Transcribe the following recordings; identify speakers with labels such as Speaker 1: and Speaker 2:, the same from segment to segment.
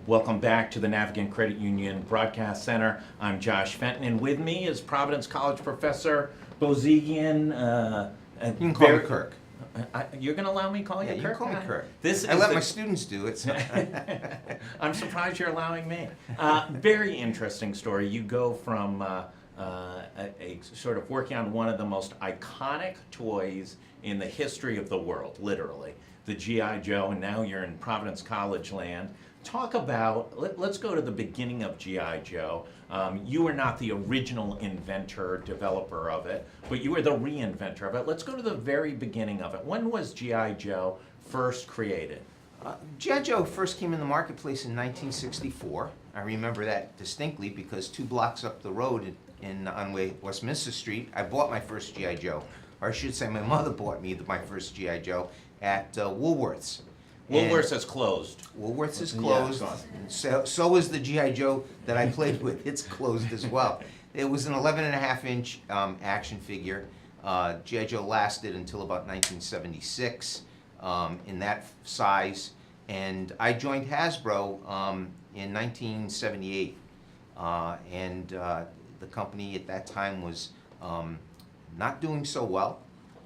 Speaker 1: Welcome back to the Navigant Credit Union Broadcast Center. I'm Josh Fenton, and with me is Providence College professor Bozigian.
Speaker 2: You can call me Kirk.
Speaker 1: You're going to allow me to call you Kirk?
Speaker 2: You can call me Kirk.
Speaker 1: I
Speaker 2: let my students do it. So.
Speaker 1: I'm surprised you're allowing me. Very interesting story. You go from a sort of working on one of the most iconic toys in the history of the world, literally, the G.I. Joe, and now you're in Providence College land. Talk about, let's go to the beginning of G.I. Joe. You were not the original inventor, developer of it, but you were the reinventor of it. Let's go to the very beginning of it. When was G.I. Joe first created?
Speaker 2: G.I. Joe first came in the marketplace in 1964. I remember that distinctly because 2 blocks up the road on Westminster Street, I bought my first G.I. Joe. Or I should say my mother bought me my first G.I. Joe at Woolworth's.
Speaker 1: Woolworth's is closed.
Speaker 2: Woolworth's is closed. Yeah, so is the G.I. Joe that I played with. It's closed as well. It was an 11.5-inch action figure. G.I. Joe lasted until about 1976 in that size. And I joined Hasbro in 1978. And the company at that time was not doing so well.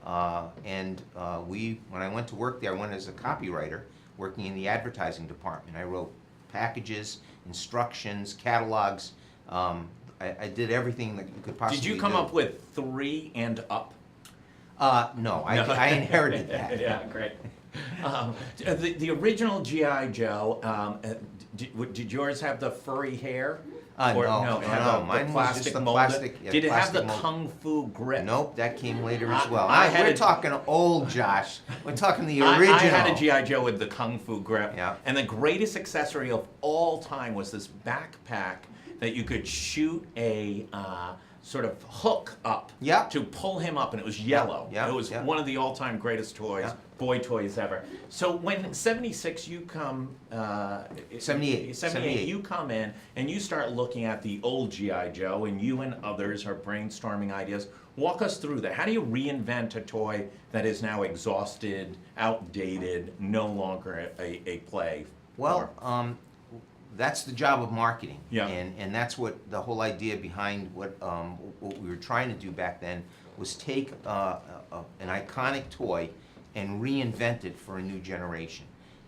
Speaker 2: When I went to work there, I went as a copywriter working in the advertising department. I wrote packages, instructions, catalogs. I did everything that you could possibly do.
Speaker 1: Did you come up with 3 and up?
Speaker 2: No, I inherited that.
Speaker 1: Yeah, great. The original G.I. Joe, did yours have the furry hair?
Speaker 2: No. Mine was just the plastic.
Speaker 1: Did it have the kung fu grip?
Speaker 2: Nope, that came later as well. We're talking old Josh. We're talking the original. I
Speaker 1: had a G.I. Joe with the kung fu grip.
Speaker 2: Yeah.
Speaker 1: And the greatest accessory of all time was this backpack that you could shoot a sort of hook up to pull him up, and it was yellow. It was one of the all-time greatest toys, boy toys ever. So when 76 you come, 78 you come in and you start looking at the old G.I. Joe, and you and others are brainstorming ideas. Walk us through that. How do you reinvent a toy that is now exhausted, outdated, no longer a play?
Speaker 2: Well, that's the job of marketing,
Speaker 1: yeah.
Speaker 2: And that's what the whole idea behind what we were trying to do back then was take an iconic toy and reinvent it for a new generation.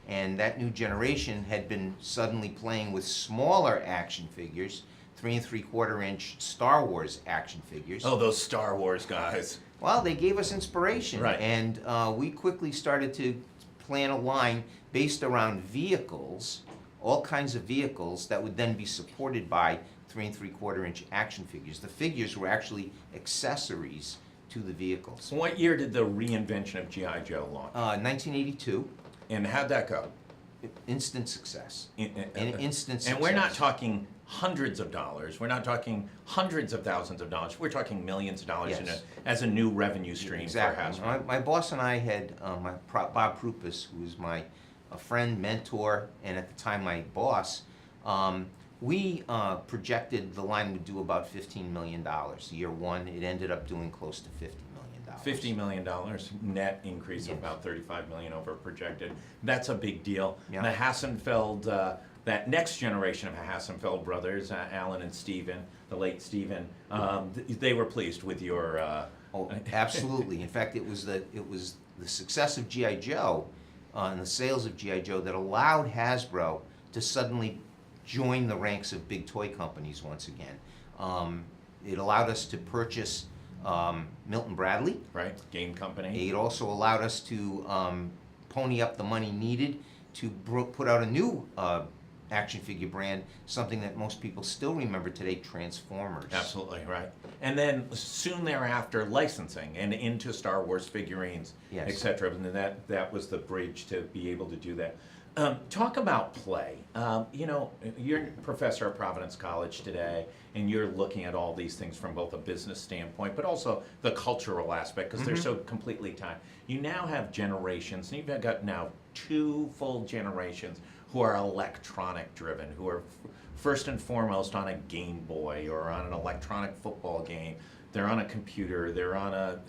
Speaker 2: And that new generation had been suddenly playing with smaller action figures, 3 3/4-inch Star Wars action figures.
Speaker 1: Oh, those Star Wars guys.
Speaker 2: Well, they gave us inspiration,
Speaker 1: right.
Speaker 2: And we quickly started to plan a line based around vehicles, all kinds of vehicles that would then be supported by 3 3/4-inch action figures. The figures were actually accessories to the vehicles.
Speaker 1: So what year did the reinvention of G.I. Joe launch?
Speaker 2: 1982.
Speaker 1: And how'd that go?
Speaker 2: Instant success. Instant success.
Speaker 1: And we're not talking hundreds of dollars. We're not talking hundreds of thousands of dollars. We're talking millions of dollars as a new revenue stream for Hasbro.
Speaker 2: My boss and I had Bob Prupus, who was a friend, mentor, and at the time my boss. We projected the line would do about $15 million. Year one, it ended up doing close to $50 million.
Speaker 1: $50 million net increase of about $35 million over projected. That's a big deal.
Speaker 2: Yeah.
Speaker 1: The Hassenfeld, that next generation of Hassenfeld brothers, Alan and Stephen, the late Stephen, they were pleased with your.
Speaker 2: Oh, absolutely. In fact, it was the success of G.I. Joe and the sales of G.I. Joe that allowed Hasbro to suddenly join the ranks of big toy companies once again. It allowed us to purchase Milton Bradley.
Speaker 1: Right, game company.
Speaker 2: It also allowed us to pony up the money needed to put out a new action figure brand, something that most people still remember today, Transformers.
Speaker 1: Absolutely, right. And then soon thereafter, licensing and into Star Wars figurines, etc. And that was the bridge to be able to do that. Talk about play. You're a professor at Providence College today, and you're looking at all these things from both a business standpoint, but also the cultural aspect, because they're so completely tied. You now have generations, and you've got now 2 full generations who are electronic driven, who are first and foremost on a Game Boy or on an electronic football game. They're on a computer, they're on a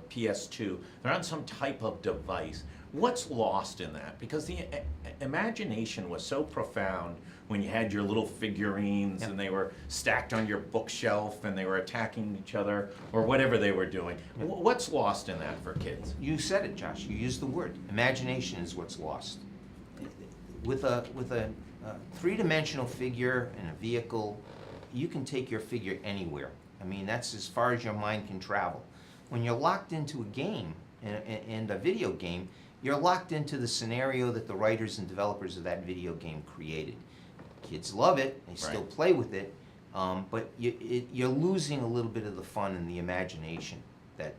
Speaker 1: PS2, they're on some type of device. What's lost in that? Because the imagination was so profound when you had your little figurines
Speaker 2: Yep.
Speaker 1: and they were stacked on your bookshelf and they were attacking each other or whatever they were doing. What's lost in that for kids?
Speaker 2: You said it, Josh. You used the word. Imagination is what's lost. With a three-dimensional figure and a vehicle, you can take your figure anywhere. I mean, that's as far as your mind can travel. When you're locked into a game and a video game, you're locked into the scenario that the writers and developers of that video game created. Kids love it. They still
Speaker 1: Right.
Speaker 2: play with it, but you're losing a little bit of the fun and the imagination that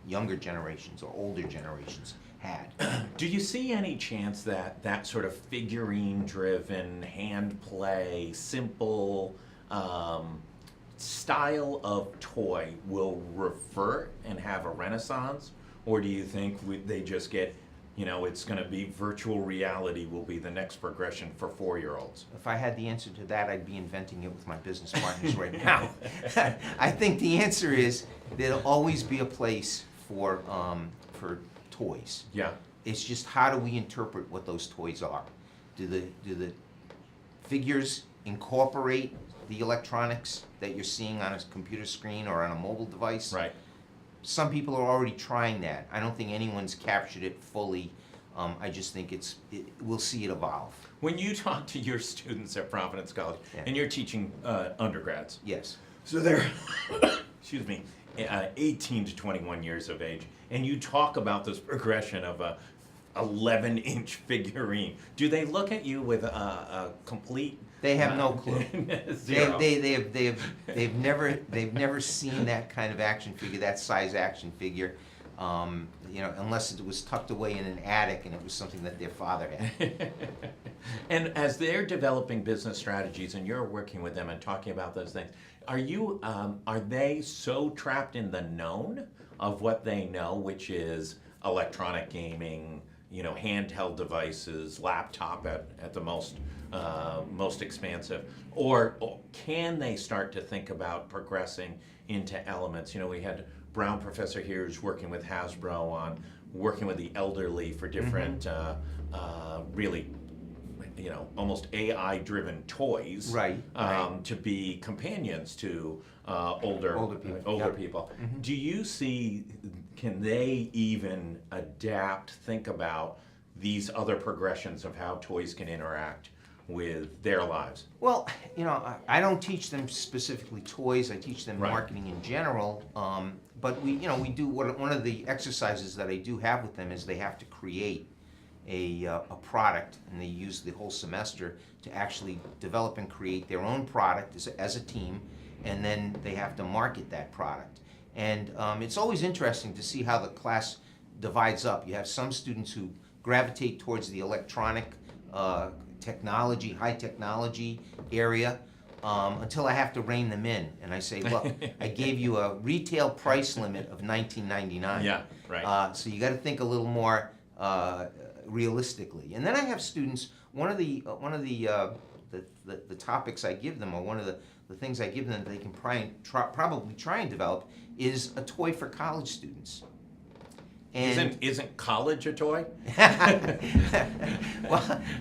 Speaker 2: younger generations or older generations had.
Speaker 1: Do you see any chance that that sort of figurine-driven, hand play, simple style of toy will revert and have a renaissance? Or do you think they just get, it's going to be virtual reality will be the next progression for 4-year-olds?
Speaker 2: If I had the answer to that, I'd be inventing it with my business partners right now. I think the answer is there'll always be a place for toys.
Speaker 1: Yeah.
Speaker 2: It's just how do we interpret what those toys are? Do the figures incorporate the electronics that you're seeing on a computer screen or on a mobile device?
Speaker 1: Right.
Speaker 2: Some people are already trying that. I don't think anyone's captured it fully. I just think we'll see it evolve.
Speaker 1: When you talk to your students at Providence College,
Speaker 2: Yeah.
Speaker 1: and you're teaching undergrads,
Speaker 2: Yes.
Speaker 1: so they're, excuse me, 18 to 21 years of age, and you talk about this progression of a 11-inch figurine. Do they look at you with a complete?
Speaker 2: They have no clue.
Speaker 1: Zero.
Speaker 2: They've never seen that kind of action figure, that size action figure, unless it was tucked away in an attic and it was something that their father had.
Speaker 1: And as they're developing business strategies and you're working with them and talking about those things, are they so trapped in the known of what they know, which is electronic gaming, handheld devices, laptop at the most expansive, or can they start to think about progressing into elements? We had Brown professor here who's working with Hasbro on working with the elderly for different, really, almost AI-driven toys,
Speaker 2: Right.
Speaker 1: to be companions to older
Speaker 2: people. Yep.
Speaker 1: people. Do you see? Can they even adapt? Think about these other progressions of how toys can interact with their lives.
Speaker 2: Well, I don't teach them specifically toys. I teach them
Speaker 1: Right.
Speaker 2: marketing in general. But we do one of the exercises that I do have with them is they have to create a product, and they use the whole semester to actually develop and create their own product as a team, and then they have to market that product. And it's always interesting to see how the class divides up. You have some students who gravitate towards the electronic technology, high technology area, until I have to rein them in. And I say, look, I gave you a retail price limit of $19.99.
Speaker 1: Yeah, right.
Speaker 2: So you got to think a little more realistically. And then I have students. One of the topics I give them, or one of the things I give them that they can probably try and develop, is a toy for college students. And
Speaker 1: Isn't college a toy?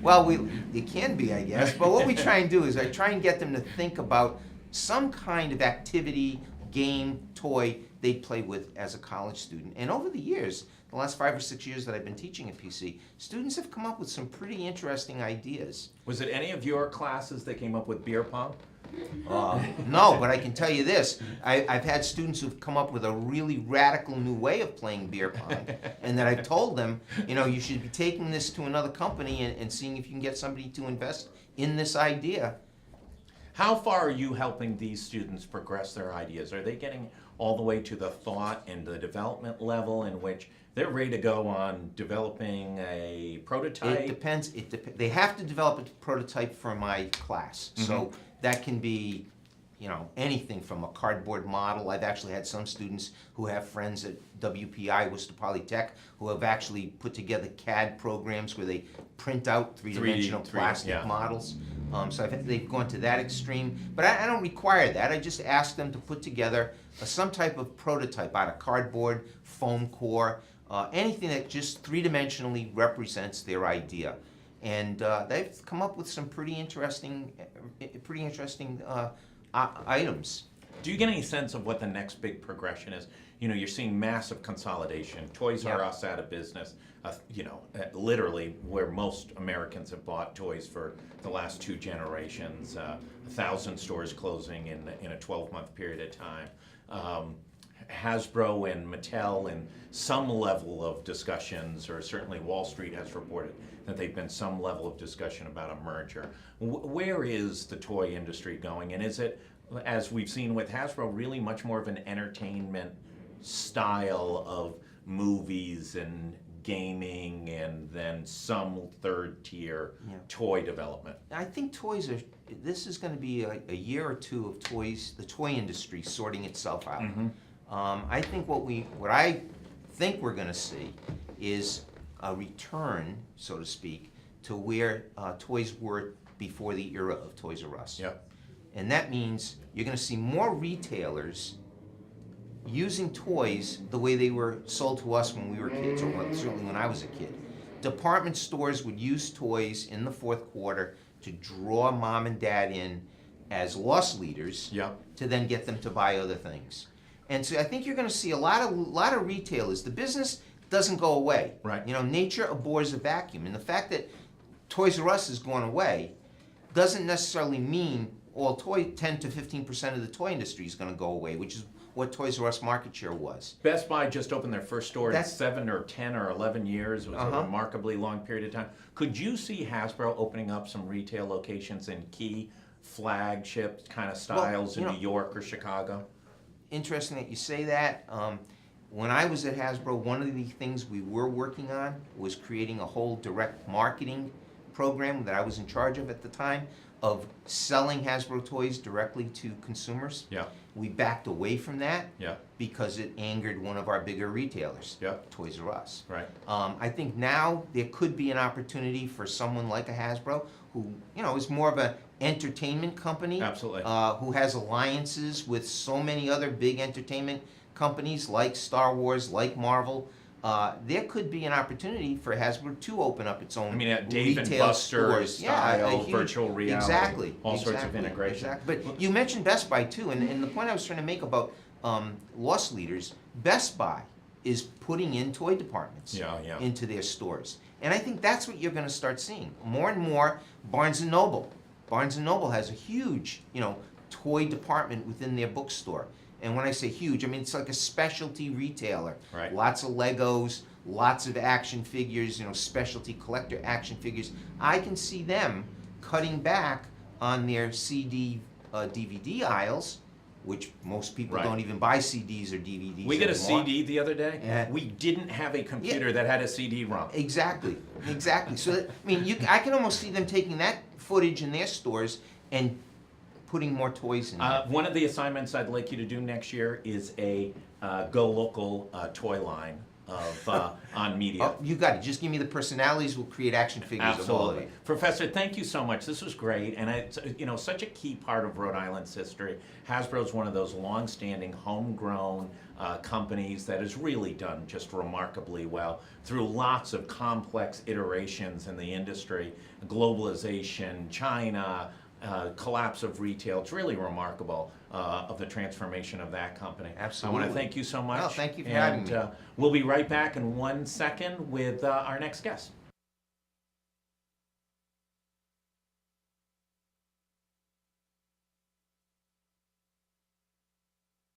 Speaker 2: well, it can be, I guess. But what we try and do is I try and get them to think about some kind of activity, game, toy they play with as a college student. And over the years, the last 5 or 6 years that I've been teaching at PC, students have come up with some pretty interesting ideas.
Speaker 1: Was it any of your classes that came up with beer pong?
Speaker 2: No, but I can tell you this. I've had students who've come up with a really radical new way of playing beer pong, and that I've told them, you should be taking this to another company and seeing if you can get somebody to invest in this idea.
Speaker 1: How far are you helping these students progress their ideas? Are they getting all the way to the thought and the development level in which they're ready to go on developing a prototype?
Speaker 2: It depends. They have to develop a prototype for my class. So that can be, anything from a cardboard model. I've actually had some students who have friends at WPI, Worcester Polytech, who have actually put together CAD programs where they print out three-dimensional
Speaker 1: 3D,
Speaker 2: plastic
Speaker 1: yeah.
Speaker 2: models. So they've gone to that extreme. But I don't require that. I just ask them to put together some type of prototype out of cardboard, foam core, anything that just three-dimensionally represents their idea. and they've come up with some pretty interesting items.
Speaker 1: Do you get any sense of what the next big progression is? You know, you're seeing massive consolidation. Toys R Us out of business. Literally where most Americans have bought toys for the last 2 generations. 1,000 stores closing in a 12-month period of time. Hasbro and Mattel in some level of discussions, or certainly Wall Street has reported that they've been some level of discussion about a merger. Where is the toy industry going? And is it, as we've seen with Hasbro, really much more of an entertainment style of movies and gaming and then some third tier toy development?
Speaker 2: I think this is going to be a year or two of the toy industry sorting itself out. I think what I think we're going to see is a return, so to speak, to where toys were before the era of Toys R Us.
Speaker 1: Yep.
Speaker 2: And that means you're going to see more retailers using toys the way they were sold to us when we were kids, or certainly when I was a kid. Department stores would use toys in the fourth quarter to draw mom and dad in as loss leaders to then get them to buy other things. And so I think you're going to see a lot of retailers. The business doesn't go away.
Speaker 1: Right.
Speaker 2: You know, nature abhors a vacuum, and the fact that Toys R Us has gone away doesn't necessarily mean all 10 to 15% of the toy industry is going to go away, which is what Toys R Us market share was.
Speaker 1: Best Buy just opened their first store in 7 or 10 or 11 years. It was a remarkably long period of time. Could you see Hasbro opening up some retail locations in key flagship kind of styles in New York or Chicago?
Speaker 2: Interesting that you say that. When I was at Hasbro, one of the things we were working on was creating a whole direct marketing program that I was in charge of at the time, of selling Hasbro toys directly to consumers.
Speaker 1: Yeah.
Speaker 2: We backed away from that
Speaker 1: Yeah.
Speaker 2: because it angered one of our bigger retailers,
Speaker 1: Yeah.
Speaker 2: Toys R Us.
Speaker 1: Right.
Speaker 2: I think now there could be an opportunity for someone like a Hasbro, who is more of an entertainment company.
Speaker 1: Absolutely.
Speaker 2: Who has alliances with so many other big entertainment companies like Star Wars, like Marvel. There could be an opportunity for Hasbro to open up its own
Speaker 1: Dave and
Speaker 2: retail
Speaker 1: Buster
Speaker 2: stores.
Speaker 1: style virtual reality.
Speaker 2: Exactly.
Speaker 1: All sorts of integration.
Speaker 2: Exactly. But you mentioned Best Buy too, and the point I was trying to make about loss leaders, Best Buy is putting in toy departments into their stores. And I think that's what you're going to start seeing. More and more, Barnes & Noble. Barnes & Noble has a huge, toy department within their bookstore. And when I say huge, I mean it's like a specialty retailer.
Speaker 1: Right.
Speaker 2: Lots of Legos, lots of action figures, specialty collector action figures. I can see them cutting back on their CD, DVD aisles, which most people don't even buy CDs or DVDs
Speaker 1: We got a
Speaker 2: anymore.
Speaker 1: CD the other day.
Speaker 2: Yeah.
Speaker 1: We didn't have a computer that had a CD-ROM.
Speaker 2: Exactly. So I can almost see them taking that footage in their stores and putting more toys in there.
Speaker 1: One of the assignments I'd like you to do next year is a GoLocal toy line of on media.
Speaker 2: Oh, you got it. Just give me the personalities. We'll create action figures of all of
Speaker 1: Absolutely.
Speaker 2: it.
Speaker 1: Professor, thank you so much. This was great, and it's such a key part of Rhode Island's history. Hasbro is one of those long-standing, homegrown companies that has really done just remarkably well through lots of complex iterations in the industry, globalization, China, collapse of retail. It's really remarkable of the transformation of that company.
Speaker 2: Absolutely.
Speaker 1: I want to thank you so much.
Speaker 2: No, thank you for having me.
Speaker 1: We'll be right back in 1 second with our next guest.